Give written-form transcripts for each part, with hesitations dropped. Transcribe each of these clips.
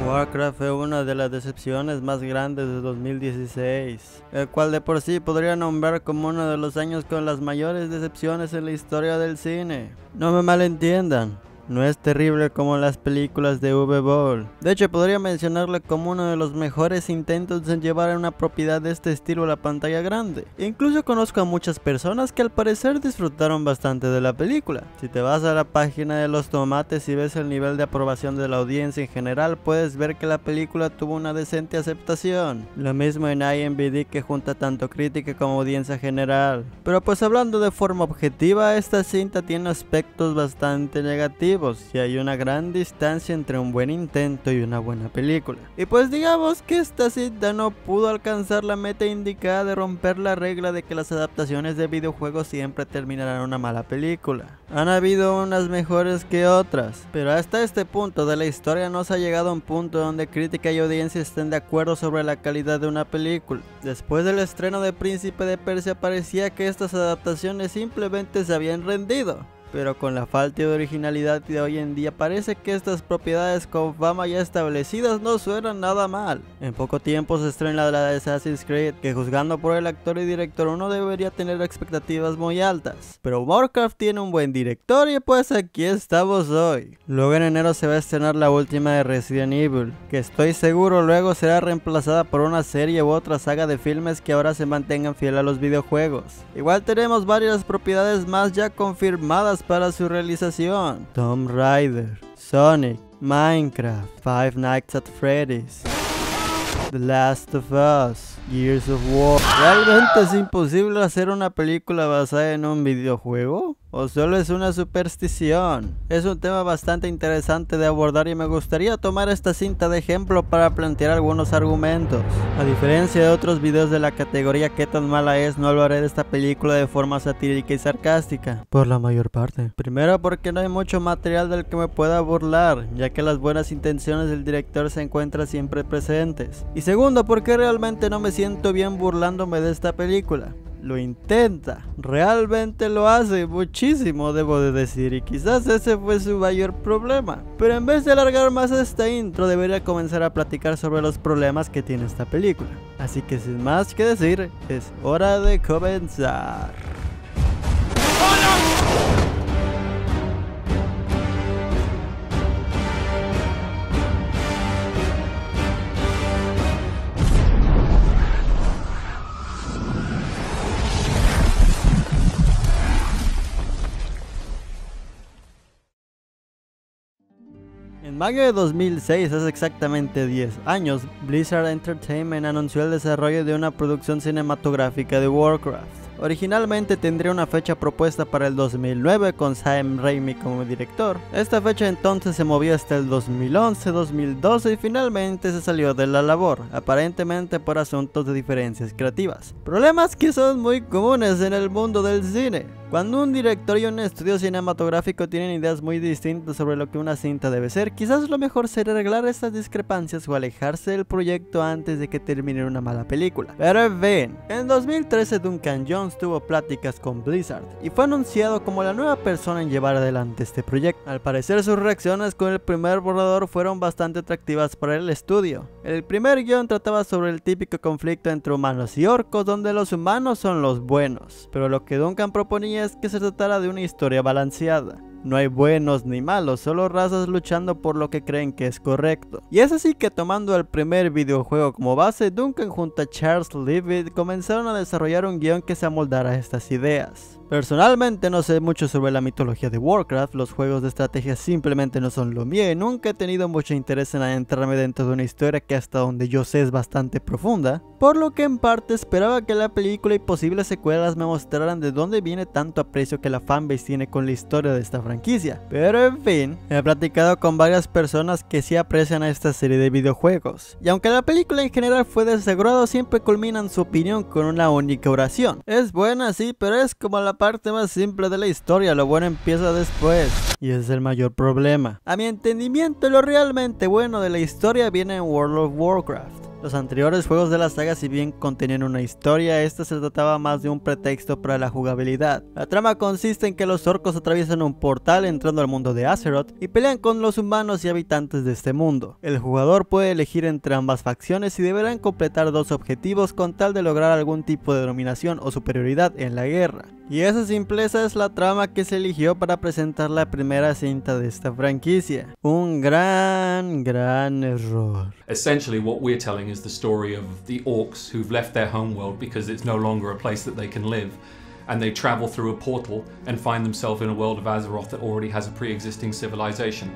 Warcraft fue una de las decepciones más grandes de 2016, el cual de por sí podría nombrar como uno de los años con las mayores decepciones en la historia del cine. No me malentiendan, no es terrible como las películas de V-Ball. De hecho, podría mencionarlo como uno de los mejores intentos en llevar una propiedad de este estilo a la pantalla grande. Incluso conozco a muchas personas que al parecer disfrutaron bastante de la película. Si te vas a la página de los tomates y ves el nivel de aprobación de la audiencia en general, puedes ver que la película tuvo una decente aceptación. Lo mismo en IMDb, que junta tanto crítica como audiencia general. Pero pues hablando de forma objetiva, esta cinta tiene aspectos bastante negativos y hay una gran distancia entre un buen intento y una buena película. Y pues digamos que esta cinta no pudo alcanzar la meta indicada de romper la regla de que las adaptaciones de videojuegos siempre terminarán una mala película. Han habido unas mejores que otras, pero hasta este punto de la historia no se ha llegado a un punto donde crítica y audiencia estén de acuerdo sobre la calidad de una película. Después del estreno de Príncipe de Persia parecía que estas adaptaciones simplemente se habían rendido. Pero con la falta de originalidad de hoy en día parece que estas propiedades con fama ya establecidas no suenan nada mal. En poco tiempo se estrena la de Assassin's Creed, que juzgando por el actor y director uno debería tener expectativas muy altas. Pero Warcraft tiene un buen director y pues aquí estamos hoy. Luego en enero se va a estrenar la última de Resident Evil, que estoy seguro luego será reemplazada por una serie u otra saga de filmes que ahora se mantengan fiel a los videojuegos. Igual tenemos varias propiedades más ya confirmadas para su realización: Tomb Raider, Sonic, Minecraft, Five Nights at Freddy's, The Last of Us, Gears of War. ¿Realmente es imposible hacer una película basada en un videojuego? ¿O solo es una superstición? Es un tema bastante interesante de abordar y me gustaría tomar esta cinta de ejemplo para plantear algunos argumentos. A diferencia de otros videos de la categoría ¿Qué tan mala es?, no hablaré de esta película de forma satírica y sarcástica, por la mayor parte. Primero porque no hay mucho material del que me pueda burlar, ya que las buenas intenciones del director se encuentran siempre presentes. Y segundo porque realmente no me siento bien burlándome de esta película. Lo intenta, realmente lo hace muchísimo, debo de decir, y quizás ese fue su mayor problema. Pero en vez de alargar más esta intro, debería comenzar a platicar sobre los problemas que tiene esta película. Así que sin más que decir, es hora de comenzar. En mayo de 2006, hace exactamente 10 años, Blizzard Entertainment anunció el desarrollo de una producción cinematográfica de Warcraft. Originalmente tendría una fecha propuesta para el 2009 con Sam Raimi como director. Esta fecha entonces se movió hasta el 2011, 2012 y finalmente se salió de la labor, aparentemente por asuntos de diferencias creativas. Problemas que son muy comunes en el mundo del cine. Cuando un director y un estudio cinematográfico tienen ideas muy distintas sobre lo que una cinta debe ser, quizás lo mejor sería arreglar estas discrepancias o alejarse del proyecto antes de que termine una mala película. Pero en fin, en 2013 Duncan Jones tuvo pláticas con Blizzard y fue anunciado como la nueva persona en llevar adelante este proyecto. Al parecer sus reacciones con el primer borrador fueron bastante atractivas para el estudio. El primer guión trataba sobre el típico conflicto entre humanos y orcos, donde los humanos son los buenos, pero lo que Duncan proponía es que se tratara de una historia balanceada. No hay buenos ni malos, solo razas luchando por lo que creen que es correcto. Y es así que, tomando el primer videojuego como base, Duncan junto a Charles Leavitt comenzaron a desarrollar un guión que se amoldara a estas ideas. Personalmente no sé mucho sobre la mitología de Warcraft, los juegos de estrategia simplemente no son lo mío y nunca he tenido mucho interés en adentrarme dentro de una historia que hasta donde yo sé es bastante profunda, por lo que en parte esperaba que la película y posibles secuelas me mostraran de dónde viene tanto aprecio que la fanbase tiene con la historia de esta franquicia. Pero en fin, he platicado con varias personas que sí aprecian a esta serie de videojuegos, y aunque la película en general fue de desagrado, siempre culminan su opinión con una única oración: es buena sí, pero es como la parte más simple de la historia, lo bueno empieza después. Y ese es el mayor problema. A mi entendimiento, lo realmente bueno de la historia viene en World of Warcraft. Los anteriores juegos de la saga, si bien contenían una historia, esta se trataba más de un pretexto para la jugabilidad. La trama consiste en que los orcos atraviesan un portal entrando al mundo de Azeroth y pelean con los humanos y habitantes de este mundo. El jugador puede elegir entre ambas facciones y deberán completar dos objetivos con tal de lograr algún tipo de dominación o superioridad en la guerra. Y esa simpleza es la trama que se eligió para presentar la primera cinta de esta franquicia. Un gran error. Essentially what we're telling is the story of the orcs who've left their homeworld because it's no longer a place that they can live, and they travel through a portal and find themselves in a world of Azeroth that already has a pre-existing civilization.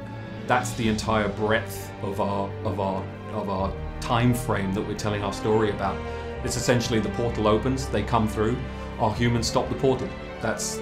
That's the entire breadth of our time frame that we're telling our story about. It's essentially the portal opens, they come through, our humans stop the portal. That's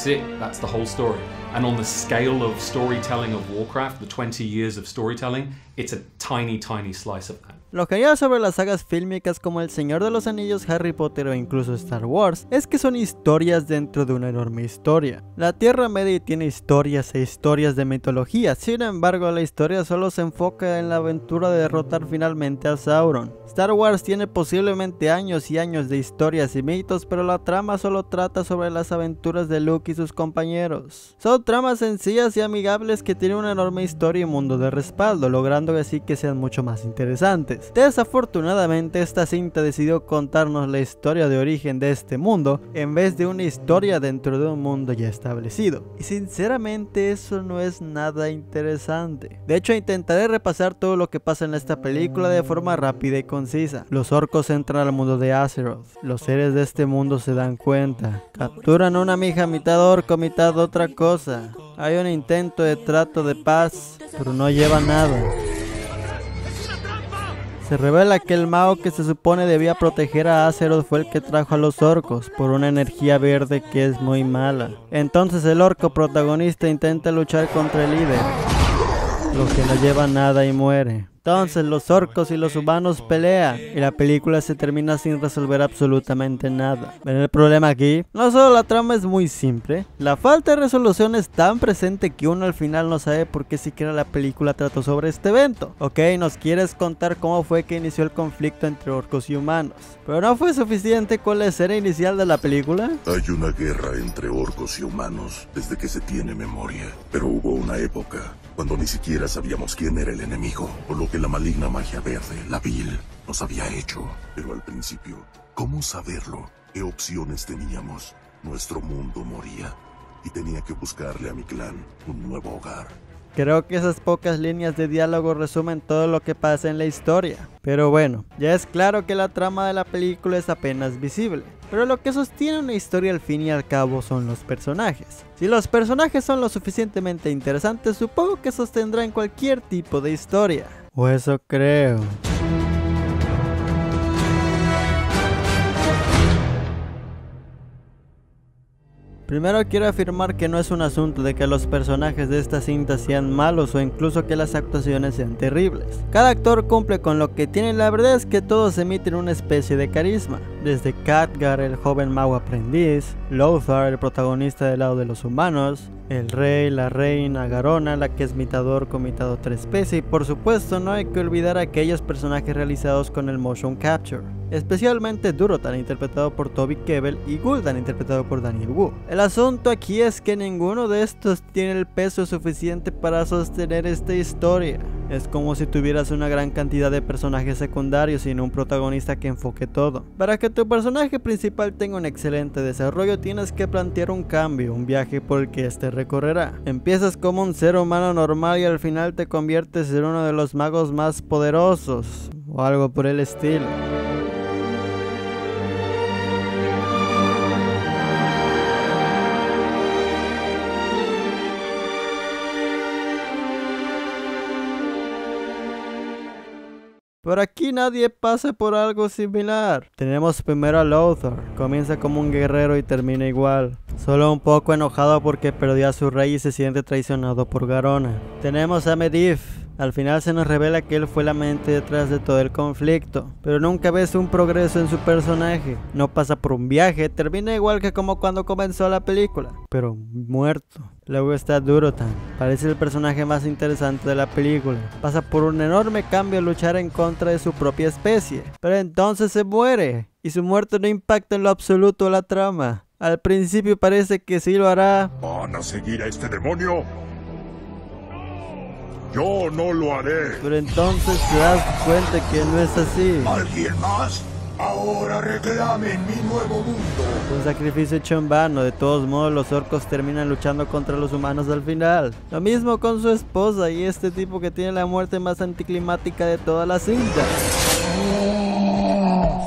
it. That's the whole story. And on the scale of storytelling of Warcraft, the 20 years of storytelling, it's a tiny slice of that. Lo genial sobre las sagas fílmicas como El Señor de los Anillos, Harry Potter o incluso Star Wars es que son historias dentro de una enorme historia. La Tierra Media tiene historias e historias de mitología, sin embargo la historia solo se enfoca en la aventura de derrotar finalmente a Sauron. Star Wars tiene posiblemente años y años de historias y mitos, pero la trama solo trata sobre las aventuras de Luke y sus compañeros. Son tramas sencillas y amigables que tienen una enorme historia y mundo de respaldo, logrando así que sean mucho más interesantes. Desafortunadamente, esta cinta decidió contarnos la historia de origen de este mundo en vez de una historia dentro de un mundo ya establecido. Y sinceramente eso no es nada interesante. De hecho, intentaré repasar todo lo que pasa en esta película de forma rápida y concisa. Los orcos entran al mundo de Azeroth. Los seres de este mundo se dan cuenta. Capturan una mija mitad orco, mitad otra cosa. Hay un intento de trato de paz, pero no lleva nada. Se revela que el mago que se supone debía proteger a Azeroth fue el que trajo a los orcos por una energía verde que es muy mala. Entonces el orco protagonista intenta luchar contra el líder, lo que no lleva nada y muere. Entonces los orcos y los humanos pelean y la película se termina sin resolver absolutamente nada. ¿Ven el problema aquí? No solo la trama es muy simple, la falta de resolución es tan presente que uno al final no sabe por qué siquiera la película trató sobre este evento. Ok, nos quieres contar cómo fue que inició el conflicto entre orcos y humanos, pero no fue suficiente con la escena inicial de la película. Hay una guerra entre orcos y humanos desde que se tiene memoria, pero hubo una época cuando ni siquiera sabíamos quién era el enemigo, por lo que la maligna magia verde, la Vil, nos había hecho. Pero al principio, ¿cómo saberlo? ¿Qué opciones teníamos? Nuestro mundo moría y tenía que buscarle a mi clan un nuevo hogar. Creo que esas pocas líneas de diálogo resumen todo lo que pasa en la historia. Pero bueno, ya es claro que la trama de la película es apenas visible. Pero lo que sostiene una historia al fin y al cabo son los personajes. Si los personajes son lo suficientemente interesantes, supongo que sostendrán cualquier tipo de historia. O eso creo. Primero quiero afirmar que no es un asunto de que los personajes de esta cinta sean malos o incluso que las actuaciones sean terribles. Cada actor cumple con lo que tiene, la verdad es que todos emiten una especie de carisma. Desde Khadgar, el joven mago aprendiz, Lothar, el protagonista del lado de los humanos, el rey, la reina, Garona, la que es mitad orco, mitad otra especie, y por supuesto no hay que olvidar a aquellos personajes realizados con el motion capture, especialmente Durotan, interpretado por Toby Kebbell, y Gul'dan, interpretado por Daniel Wu. El asunto aquí es que ninguno de estos tiene el peso suficiente para sostener esta historia. Es como si tuvieras una gran cantidad de personajes secundarios sin un protagonista que enfoque todo. Para que tu personaje principal tenga un excelente desarrollo, tienes que plantear un cambio, un viaje por el que este recorrerá. Empiezas como un ser humano normal y al final te conviertes en uno de los magos más poderosos, o algo por el estilo. Por aquí nadie pasa por algo similar. Tenemos primero a Lothar, comienza como un guerrero y termina igual, solo un poco enojado porque perdió a su rey y se siente traicionado por Garona. Tenemos a Medivh, Al final se nos revela que él fue la mente detrás de todo el conflicto, pero nunca ves un progreso en su personaje. No pasa por un viaje, termina igual que como cuando comenzó la película, pero muerto. Luego está Durotan, parece el personaje más interesante de la película. Pasa por un enorme cambio a luchar en contra de su propia especie, pero entonces se muere, y su muerte no impacta en lo absoluto la trama. Al principio parece que sí lo hará. ¿Van a seguir a este demonio? Yo no lo haré. Pero entonces te das cuenta que no es así. ¿Alguien más? Ahora reclamen mi nuevo mundo. Un sacrificio hecho en vano. De todos modos, los orcos terminan luchando contra los humanos al final. Lo mismo con su esposa y este tipo que tiene la muerte más anticlimática de toda la cinta.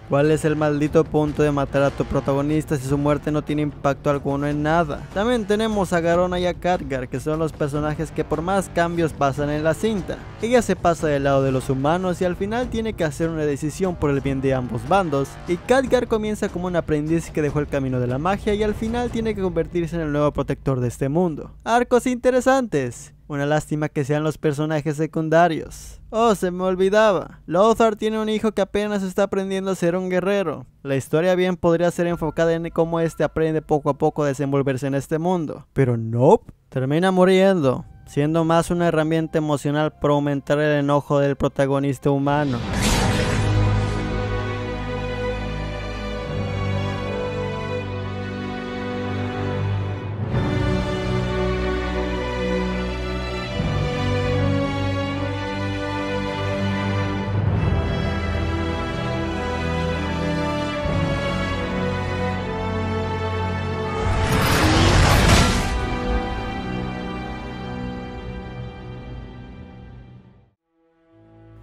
¿Cuál es el maldito punto de matar a tu protagonista si su muerte no tiene impacto alguno en nada? También tenemos a Garona y a Khadgar, que son los personajes que por más cambios pasan en la cinta. Ella se pasa del lado de los humanos y al final tiene que hacer una decisión por el bien de ambos bandos, y Khadgar comienza como un aprendiz que dejó el camino de la magia y al final tiene que convertirse en el nuevo protector de este mundo. Arcos interesantes. Una lástima que sean los personajes secundarios. Oh, se me olvidaba. Lothar tiene un hijo que apenas está aprendiendo a ser un guerrero. La historia bien podría ser enfocada en cómo este aprende poco a poco a desenvolverse en este mundo. Pero nope, termina muriendo, siendo más una herramienta emocional para aumentar el enojo del protagonista humano.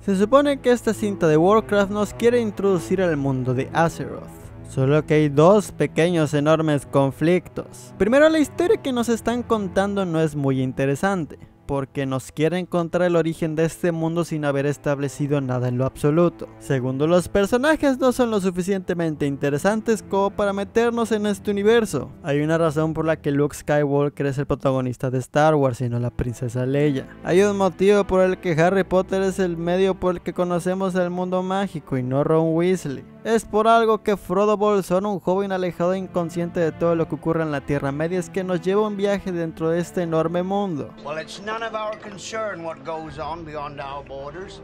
Se supone que esta cinta de Warcraft nos quiere introducir al mundo de Azeroth. Solo que hay dos pequeños enormes conflictos. Primero, la historia que nos están contando no es muy interesante, porque nos quieren contar el origen de este mundo sin haber establecido nada en lo absoluto. Segundo, los personajes no son lo suficientemente interesantes como para meternos en este universo. Hay una razón por la que Luke Skywalker es el protagonista de Star Wars y no la princesa Leia. Hay un motivo por el que Harry Potter es el medio por el que conocemos el mundo mágico y no Ron Weasley. Es por algo que Frodo Bolsón, un joven alejado e inconsciente de todo lo que ocurre en la Tierra Media, es que nos lleva un viaje dentro de este enorme mundo. Well, it's none of our concern what goes on beyond our borders.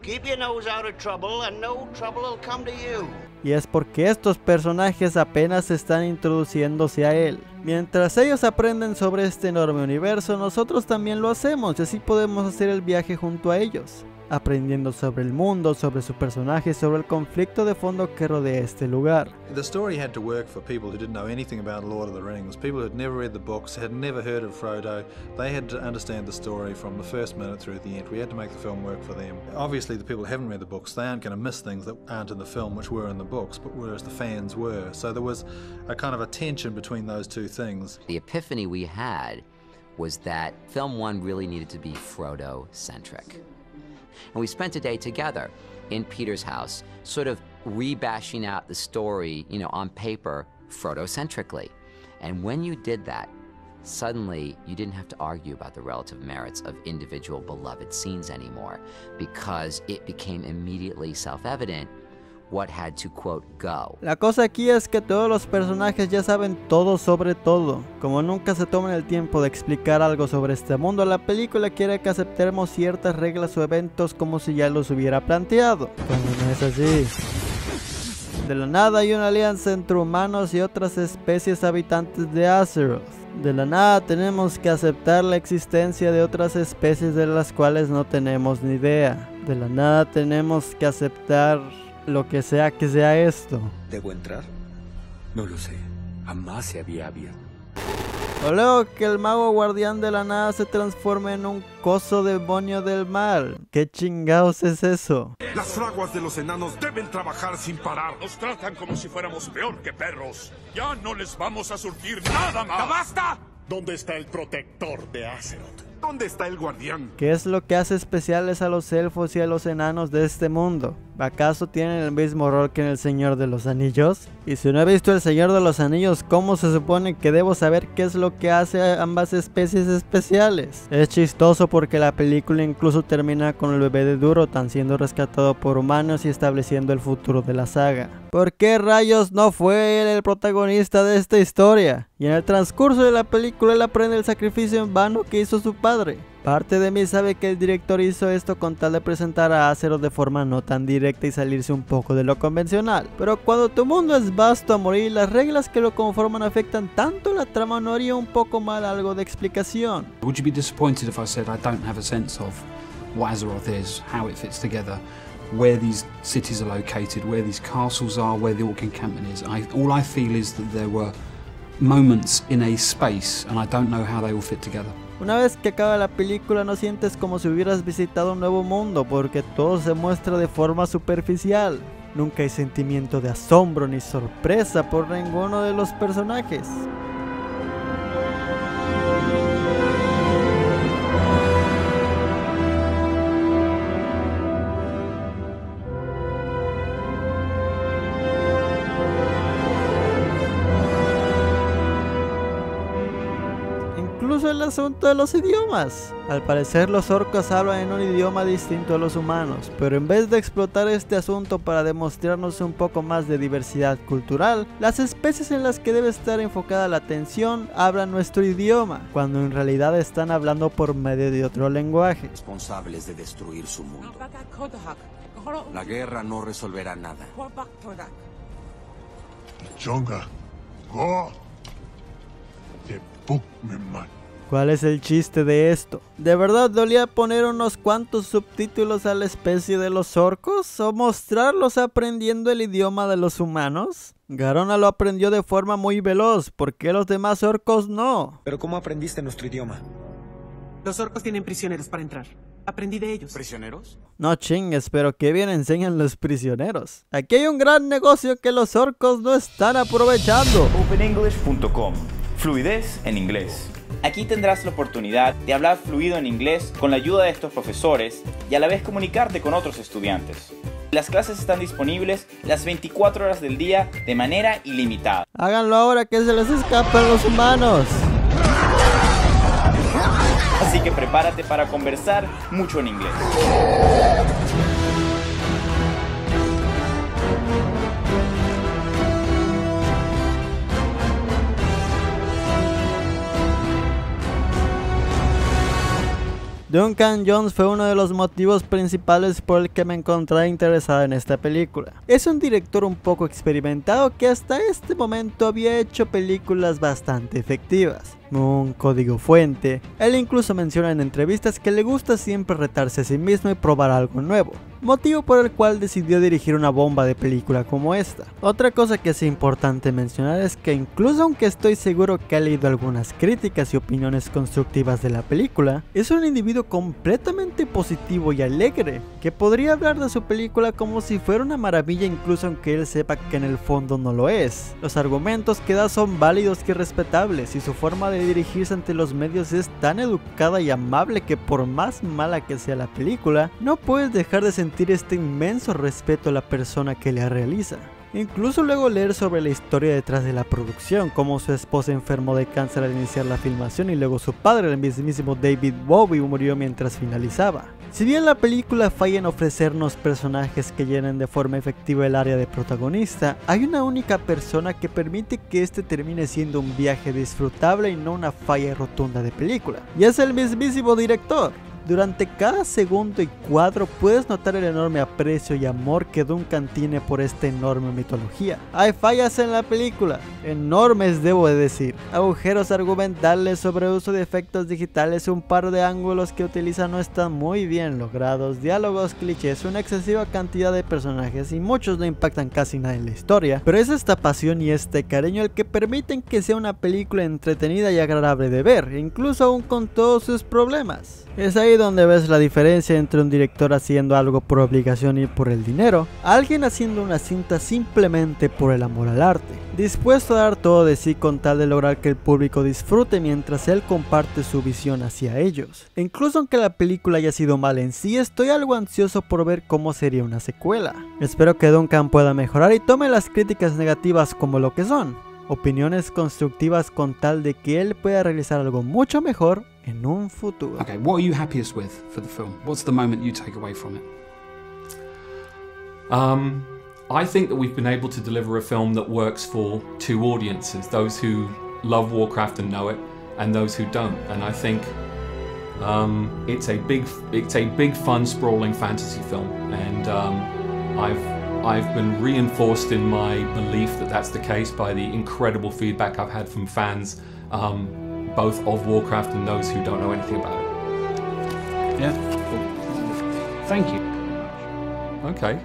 Keep your nose out of trouble and no trouble will come to you. Y es porque estos personajes apenas están introduciéndose a él. Mientras ellos aprenden sobre este enorme universo, nosotros también lo hacemos y así podemos hacer el viaje junto a ellos, aprendiendo sobre el mundo, sobre su personaje, sobre el conflicto de fondo que rodea este lugar. The story had to work for people who didn't know anything about Lord of the Rings, people who had never read the books, had never heard of Frodo. They had to understand the story from the first minute through the end. We had to make the film work for them. Obviously, the people who haven't read the books, they aren't going to miss things that aren't in the film, which were in the books, but whereas the fans were. So there was a kind of a tension between those two things. The epiphany we had was that film one really needed to be Frodo-centric. And we spent a day together in Peter's house, sort of rebashing out the story, on paper, Frodo-centrically. And when you did that, suddenly you didn't have to argue about the relative merits of individual beloved scenes anymore, because it became immediately self-evident what had to, quote, go. La cosa aquí es que todos los personajes ya saben todo sobre todo. Como nunca se toman el tiempo de explicar algo sobre este mundo, la película quiere que aceptemos ciertas reglas o eventos como si ya los hubiera planteado, cuando no es así. De la nada hay una alianza entre humanos y otras especies habitantes de Azeroth. De la nada tenemos que aceptar la existencia de otras especies de las cuales no tenemos ni idea. De la nada tenemos que aceptar lo que sea esto. ¿Debo entrar? No lo sé. Jamás se había abierto. O luego que el mago guardián de la nada se transforme en un coso demonio del mal. ¿Qué chingados es eso? Las fraguas de los enanos deben trabajar sin parar. Nos tratan como si fuéramos peor que perros. Ya no les vamos a surtir nada más. ¡Ya basta! ¿Dónde está el protector de Azeroth? ¿Dónde está el guardián? ¿Qué es lo que hace especiales a los elfos y a los enanos de este mundo? ¿Acaso tienen el mismo rol que en El Señor de los Anillos? Y si no he visto El Señor de los Anillos, ¿cómo se supone que debo saber qué es lo que hace a ambas especies especiales? Es chistoso porque la película incluso termina con el bebé de Durotan siendo rescatado por humanos y estableciendo el futuro de la saga. ¿Por qué rayos no fue él el protagonista de esta historia? Y en el transcurso de la película él aprende el sacrificio en vano que hizo su padre. Parte de mí sabe que el director hizo esto con tal de presentar a Azeroth de forma no tan directa y salirse un poco de lo convencional. Pero cuando tu mundo es vasto a morir, las reglas que lo conforman afectan tanto la trama, ¿no haría un poco mal algo de explicación? Would you be disappointed if I said I don't have a sense of what Azeroth is, how it fits together, where these cities are located, where these castles are, where the orc encampment is? All I feel is that there were moments in a space and I don't know how they all fit together. Una vez que acaba la película no sientes como si hubieras visitado un nuevo mundo porque todo se muestra de forma superficial. Nunca hay sentimiento de asombro ni sorpresa por ninguno de los personajes. Incluso el asunto de los idiomas. Al parecer los orcos hablan en un idioma distinto a los humanos, pero en vez de explotar este asunto para demostrarnos un poco más de diversidad cultural, las especies en las que debe estar enfocada la atención hablan nuestro idioma, cuando en realidad están hablando por medio de otro lenguaje. Responsables de destruir su mundo. La guerra no resolverá nada. Chonga, go. ¿Cuál es el chiste de esto? ¿De verdad dolía poner unos cuantos subtítulos a la especie de los orcos? ¿O mostrarlos aprendiendo el idioma de los humanos? Garona lo aprendió de forma muy veloz, ¿por qué los demás orcos no? ¿Pero cómo aprendiste nuestro idioma? Los orcos tienen prisioneros para entrar. Aprendí de ellos. ¿Prisioneros? No chingues, pero qué bien enseñan los prisioneros. Aquí hay un gran negocio que los orcos no están aprovechando. OpenEnglish.com. Fluidez en inglés. Aquí tendrás la oportunidad de hablar fluido en inglés con la ayuda de estos profesores y a la vez comunicarte con otros estudiantes. Las clases están disponibles las 24 horas del día de manera ilimitada. Háganlo ahora que se les escapan los humanos. Así que prepárate para conversar mucho en inglés. Duncan Jones fue uno de los motivos principales por el que me encontré interesado en esta película. Es un director un poco experimentado que hasta este momento había hecho películas bastante efectivas. Un código fuente. Él incluso menciona en entrevistas que le gusta siempre retarse a sí mismo y probar algo nuevo, motivo por el cual decidió dirigir una bomba de película como esta. Otra cosa que es importante mencionar es que incluso aunque estoy seguro que ha leído algunas críticas y opiniones constructivas de la película, es un individuo completamente positivo y alegre, que podría hablar de su película como si fuera una maravilla incluso aunque él sepa que en el fondo no lo es. Los argumentos que da son válidos y respetables y su forma de dirigirse ante los medios es tan educada y amable que por más mala que sea la película, no puedes dejar de sentir este inmenso respeto a la persona que la realiza. Incluso luego leer sobre la historia detrás de la producción, como su esposa enfermó de cáncer al iniciar la filmación y luego su padre, el mismísimo David Bowie, murió mientras finalizaba. Si bien la película falla en ofrecernos personajes que llenen de forma efectiva el área de protagonista, hay una única persona que permite que este termine siendo un viaje disfrutable y no una falla rotunda de película, y es el mismísimo director. Durante cada segundo y cuadro puedes notar el enorme aprecio y amor que Duncan tiene por esta enorme mitología. Hay fallas en la película, enormes debo de decir, agujeros argumentales, sobreuso de efectos digitales, un par de ángulos que utiliza no están muy bien logrados, diálogos clichés, una excesiva cantidad de personajes y muchos no impactan casi nada en la historia, pero es esta pasión y este cariño el que permiten que sea una película entretenida y agradable de ver, incluso aún con todos sus problemas. Es ahí ahí donde ves la diferencia entre un director haciendo algo por obligación y por el dinero, a alguien haciendo una cinta simplemente por el amor al arte, dispuesto a dar todo de sí con tal de lograr que el público disfrute mientras él comparte su visión hacia ellos. E incluso aunque la película haya sido mal en sí, estoy algo ansioso por ver cómo sería una secuela. Espero que Duncan pueda mejorar y tome las críticas negativas como lo que son, opiniones constructivas con tal de que él pueda realizar algo mucho mejor en un futuro. Okay, what are you happiest with for the film? What's the moment you take away from it? I think that we've been able to deliver a film that works for two audiences, those who love Warcraft and know it, and those who don't. And I think it's a big, fun, sprawling fantasy film, and I've been reinforced in my belief that that's the case by the incredible feedback I've had from fans, both of Warcraft and those who don't know anything about it. Yeah. Thank you. Okay.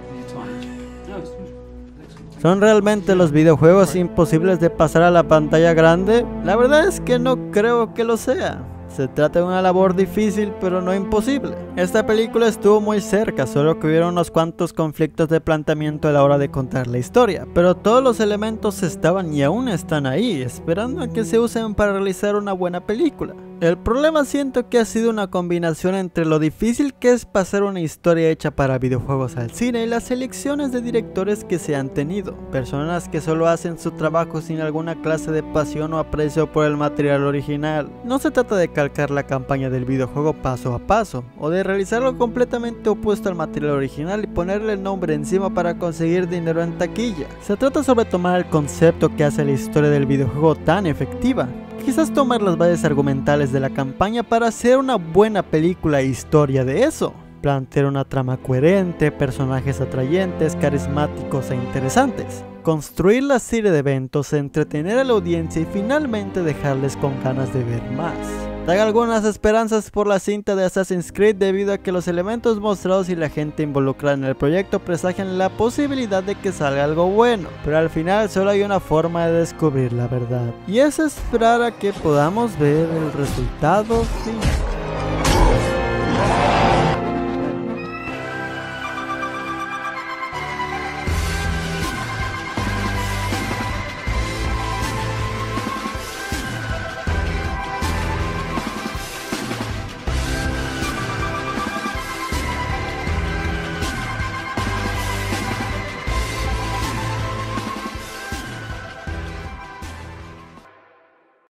¿Son realmente los videojuegos imposibles de pasar a la pantalla grande? La verdad es que no creo que lo sea. Se trata de una labor difícil pero no imposible. Esta película estuvo muy cerca, solo que hubieron unos cuantos conflictos de planteamiento a la hora de contar la historia, pero todos los elementos estaban y aún están ahí, esperando a que se usen para realizar una buena película. El problema siento que ha sido una combinación entre lo difícil que es pasar una historia hecha para videojuegos al cine y las elecciones de directores que se han tenido, personas que solo hacen su trabajo sin alguna clase de pasión o aprecio por el material original. No se trata de calcar la campaña del videojuego paso a paso, o de realizarlo completamente opuesto al material original y ponerle el nombre encima para conseguir dinero en taquilla. Se trata sobre tomar el concepto que hace la historia del videojuego tan efectiva, quizás tomar las bases argumentales de la campaña para hacer una buena película e historia de eso. Plantear una trama coherente, personajes atrayentes, carismáticos e interesantes. Construir la serie de eventos, entretener a la audiencia y finalmente dejarles con ganas de ver más. Tengo algunas esperanzas por la cinta de Assassin's Creed debido a que los elementos mostrados y la gente involucrada en el proyecto presagian la posibilidad de que salga algo bueno, pero al final solo hay una forma de descubrir la verdad, y es esperar a que podamos ver el resultado final.